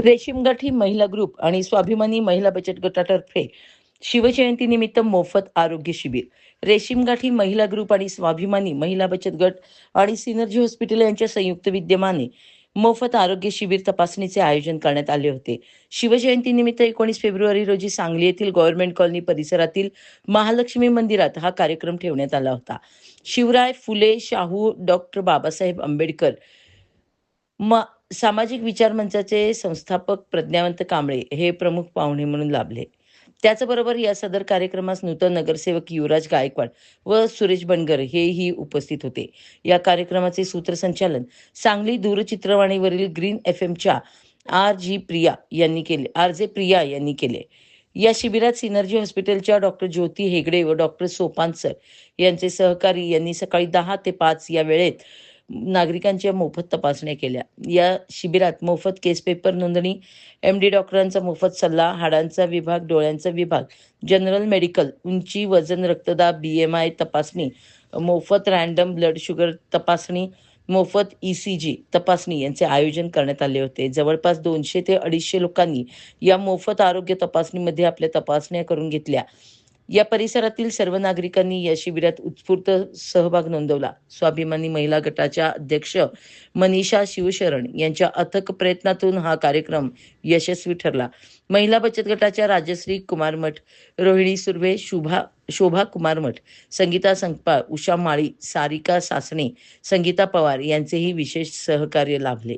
रेशीमगाठी महिला ग्रुप आणि स्वाभिमानी महिला बचत गटातर्फे शिवजयंतीनिमित्त मोफत आरोग्य शिबिर. रेशीमगाठी महिला ग्रुप आणि स्वाभिमानी महिला बचत गट आणि सिनर्जी हॉस्पिटल यांच्या संयुक्त विद्यमाने मोफत आरोग्य शिबिर तपासणीचे आयोजन करण्यात आले होते. शिवजयंतीनिमित्त 19 फेब्रुवारी रोजी सांगली येथील गव्हर्नमेंट कॉलनी परिसरातील महालक्ष्मी मंदिरात हा कार्यक्रम ठेवण्यात आला होता. शिवराय फुले शाहू डॉक्टर बाबासाहेब आंबेडकर म सामाजिक विचार मंचाचे संस्थापक प्रज्ञावंत कांबळे हे प्रमुख पाहुणे म्हणून लाभले. त्याचबरोबर या सदर कार्यक्रमास नूतन नगरसेवक युवराज गायकवाड व सुरेश बनगर हेही उपस्थित होते. या कार्यक्रमाचे सूत्रसंचालन सांगली दूरचित्रवाणीवरील ग्रीन एफएमच्या आर जे प्रिया यांनी केले. या शिबिरात सिनर्जी हॉस्पिटलच्या डॉक्टर ज्योती हेगडे व डॉक्टर सोपान सर यांचे सहकारी यांनी सकाळी 10 ते 5 या वेळेत नागरिकांच्या मोफत तपासण्या केल्या. या शिबिरात मोफत केस पेपर नोंदणी, एमडी डॉक्टरांचा मोफत सल्ला, हाडांचा विभाग, डोळ्यांचा विभाग, जनरल मेडिकल, उंची, वजन, रक्तदाब, बीएमआय तपासणी, मोफत रँडम ब्लड शुगर तपासणी, मोफत ईसीजी तपासणी यांचे आयोजन करण्यात आले होते. जवळपास 200 ते 250 लोकांनी या मोफत आरोग्य तपासणीमध्ये आपल्या तपासण्या करून घेतल्या. या परिसरातील सर्व नागरिकांनी या शिबिरात उत्स्फूर्त सहभाग नोंदवला. स्वाभिमानी महिला गटाच्या अध्यक्ष मनीषा शिवशरण यांच्या अथक प्रयत्नातून हा कार्यक्रम यशस्वी ठरला. महिला बचत गटाच्या राजश्री कुमारमठ, रोहिणी सुर्वे, शोभा कुमारमठ, संगीता संकपाळ, उषा माळी, सारिका सासणे, संगीता पवार यांचेही विशेष सहकार्य लाभले.